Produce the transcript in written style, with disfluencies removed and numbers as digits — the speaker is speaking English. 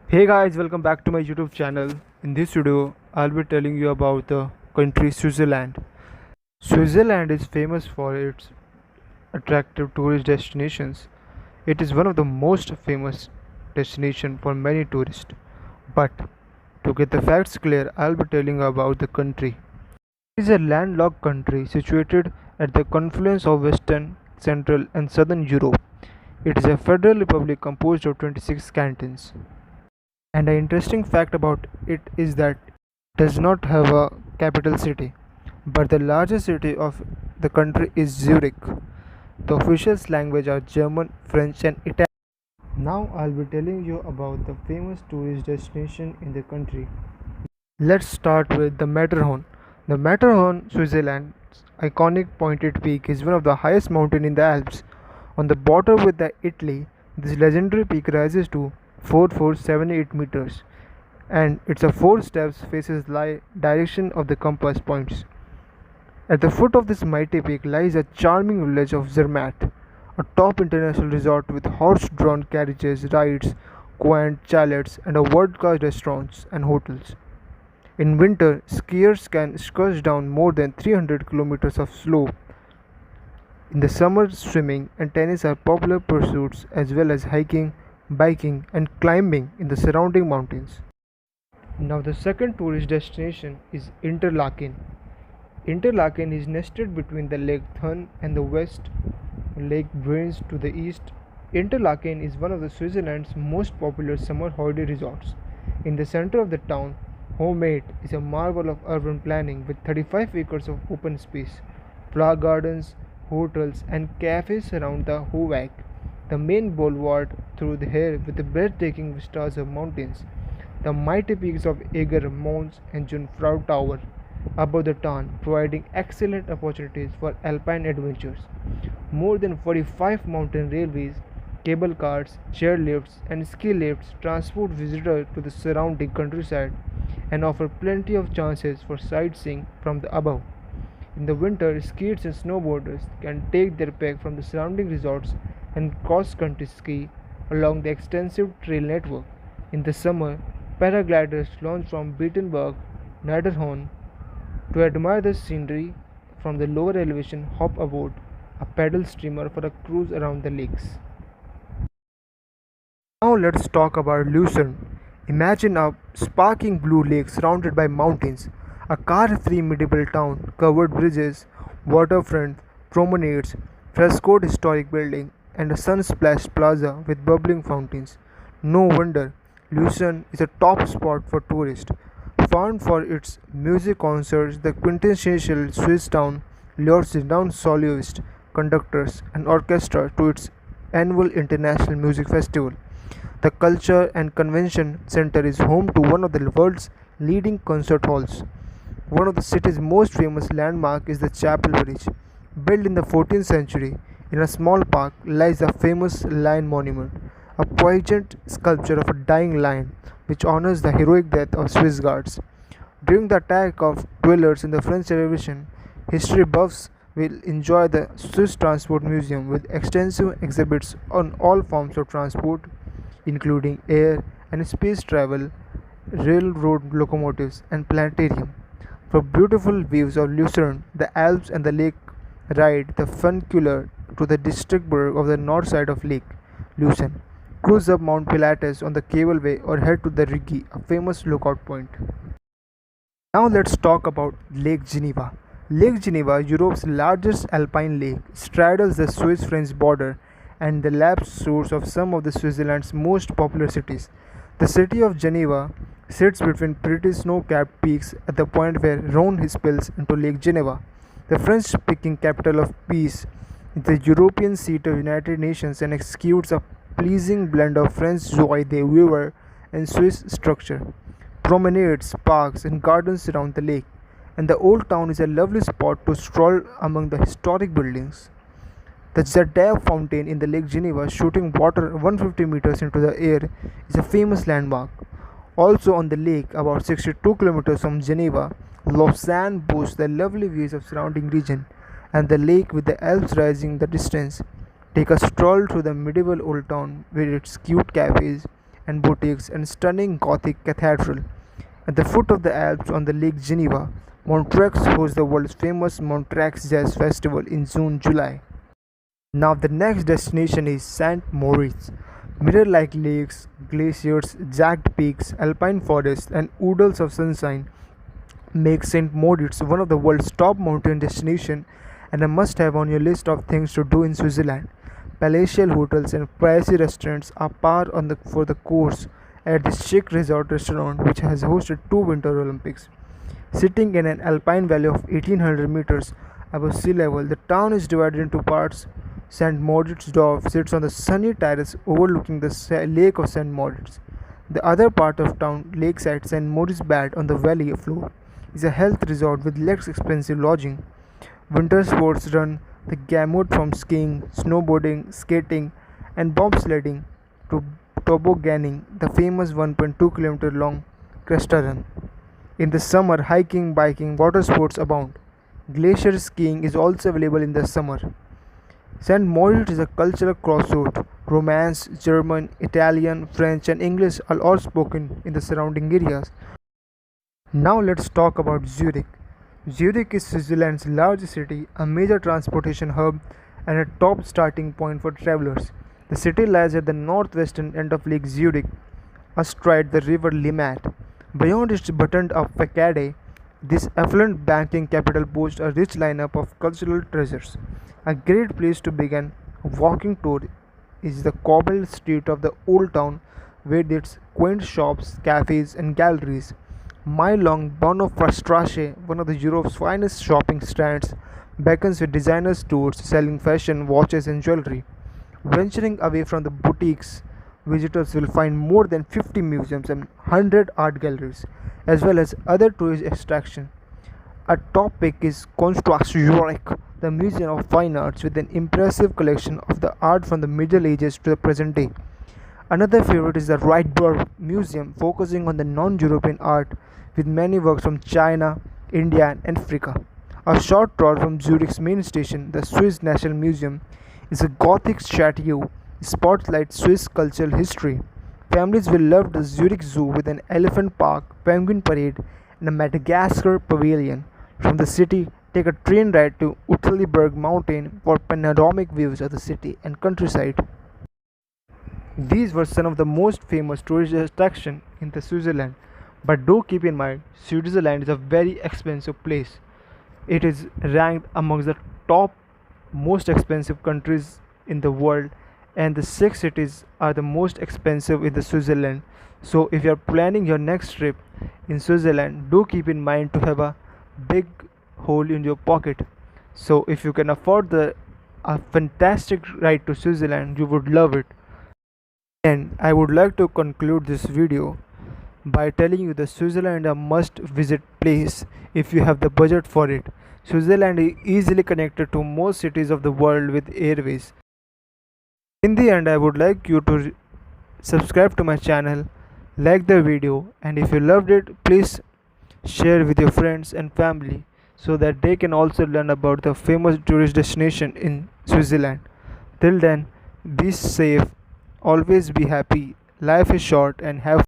Hey guys, welcome back to my YouTube channel. In this video, I'll be telling you about the country Switzerland. Switzerland is famous for its attractive tourist destinations. It is one of the most famous destinations for many tourists. But to get the facts clear, I'll be telling you about the country. It is a landlocked country situated at the confluence of Western, Central, and Southern Europe. It is a federal republic composed of 26 cantons. And an interesting fact about it is that it does not have a capital city, but the largest city of the country is Zurich. The official languages are German, French, and Italian. Now I'll be telling you about the famous tourist destination in the country. Let's start with the Matterhorn. The Matterhorn, Switzerland's iconic pointed peak, is one of the highest mountains in the Alps. On the border with the Italy, this legendary peak rises to 4478 meters, and its a four steps faces lie direction of the compass points. At the foot of this mighty peak lies a charming village of Zermatt, a top international resort with horse-drawn carriages, rides, quaint chalets, and a world-class restaurants and hotels. In winter, skiers can scratch down more than 300 kilometers of slope. In the summer, swimming and tennis are popular pursuits as well as hiking, biking, and climbing in the surrounding mountains. Now, the second tourist destination is Interlaken. Interlaken is nested between the Lake Thun and the west, Lake Bruins to the east. Interlaken is one of the Switzerland's most popular summer holiday resorts. In the center of the town, Homemade is a marvel of urban planning with 35 acres of open space, flower gardens, hotels, and cafes surround the Hohweg, the main boulevard through here with the breathtaking vistas of mountains. The mighty peaks of Eger Mons and Jungfrau Tower above the town, providing excellent opportunities for alpine adventures. More than 45 mountain railways, cable cars, chairlifts, and ski lifts transport visitors to the surrounding countryside and offer plenty of chances for sightseeing from the above. In the winter, skiers and snowboarders can take their pick from the surrounding resorts and cross-country ski along the extensive trail network. In the summer, paragliders launch from Beatenberg, Niederhorn to admire the scenery from the lower elevation, hop aboard a paddle steamer for a cruise around the lakes. Now let's talk about Lucerne. Imagine a sparkling blue lake surrounded by mountains, a car-free medieval town, covered bridges, waterfront promenades, frescoed historic building, and a sun-splashed plaza with bubbling fountains. No wonder Lucerne is a top spot for tourists. Famed for its music concerts, the quintessential Swiss town lures renowned soloists, conductors, and orchestra to its annual international music festival. The Culture and Convention Center is home to one of the world's leading concert halls. One of the city's most famous landmarks is the Chapel Bridge. Built in the 14th century, in a small park lies the famous Lion Monument, a poignant sculpture of a dying lion which honors the heroic death of Swiss guards. During the attack of dwellers in the French Revolution, history buffs will enjoy the Swiss Transport Museum with extensive exhibits on all forms of transport, including air and space travel, railroad locomotives, and planetarium. For beautiful views of Lucerne, the Alps, and the lake, ride the funicular to the district burg of the north side of Lake Lucerne. Cruise up Mount Pilatus on the cableway or head to the Rigi, a famous lookout point. Now let's talk about Lake Geneva. Lake Geneva, Europe's largest alpine lake, straddles the Swiss-French border and the lap source of some of the Switzerland's most popular cities. The city of Geneva sits between pretty snow-capped peaks at the point where Rhone spills into Lake Geneva. The French-speaking capital of peace, the European seat of United Nations, and executes a pleasing blend of French joie de vivre and Swiss structure. Promenades, parks, and gardens surround the lake, and the old town is a lovely spot to stroll among the historic buildings. The Zadar fountain in the Lake Geneva, shooting water 150 meters into the air, is a famous landmark. Also on the lake, about 62 kilometers from Geneva, Lausanne boasts the lovely views of surrounding region and the lake with the Alps rising in the distance. Take a stroll through the medieval old town with its cute cafes and boutiques and stunning Gothic cathedral. At the foot of the Alps on the Lake Geneva, Montreux hosts the world's famous Montreux Jazz Festival in June-July. Now the next destination is St. Moritz. Mirror-like lakes, glaciers, jagged peaks, alpine forests, and oodles of sunshine make St. Moritz one of the world's top mountain destinations and a must-have on your list of things to do in Switzerland. Palatial hotels and pricey restaurants are for the course at this chic resort restaurant which has hosted two Winter Olympics. Sitting in an alpine valley of 1800 meters above sea level, the town is divided into parts. St. Moritzdorf sits on the sunny terrace overlooking the lake of St. Moritz. The other part of town, lakeside St. Moritzbad on the valley floor, is a health resort with less expensive lodging. Winter sports run the gamut from skiing, snowboarding, skating, and bobsledding to tobogganing, the famous 1.2 km long Cresta Run. In the summer, hiking, biking, water sports abound. Glacier skiing is also available in the summer. St. Moritz is a cultural crossroad. Romance, German, Italian, French, and English are all spoken in the surrounding areas. Now let's talk about Zurich. Zurich is Switzerland's largest city, a major transportation hub, and a top starting point for travelers. The city lies at the northwestern end of Lake Zurich, astride the river Limmat. Beyond its buttoned-up facade, this affluent banking capital boasts a rich lineup of cultural treasures. A great place to begin a walking tour is the cobbled street of the Old Town, with its quaint shops, cafes, and galleries. Mile-long Bahnhofstrasse, one of Europe's finest shopping strands, beckons with designer stores selling fashion, watches, and jewelry. Venturing away from the boutiques, visitors will find more than 50 museums and 100 art galleries, as well as other tourist attractions. A top pick is Kunstwerk, the Museum of Fine Arts, with an impressive collection of the art from the Middle Ages to the present day. Another favorite is the Rydberg Museum, focusing on the non-European art with many works from China, India, and Africa. A short tour from Zurich's main station, the Swiss National Museum, is a Gothic chateau spotlights Swiss cultural history. Families will love the Zurich Zoo with an elephant park, penguin parade, and a Madagascar pavilion. From the city, take a train ride to Uetliberg Mountain for panoramic views of the city and countryside. These were some of the most famous tourist attractions in the Switzerland, but do keep in mind Switzerland is a very expensive place. It is ranked amongst the top most expensive countries in the world, and the six cities are the most expensive in the Switzerland. So if you are planning your next trip in Switzerland, do keep in mind to have a big hole in your pocket. So if you can afford a fantastic ride to Switzerland, you would love it. And I would like to conclude this video by telling you that Switzerland is a must visit place if you have the budget for it. Switzerland is easily connected to most cities of the world with airways. In the end, I would like you to subscribe to my channel, like the video, and if you loved it, please share with your friends and family so that they can also learn about the famous tourist destination in Switzerland. Till then, be safe, always be happy, life is short, and have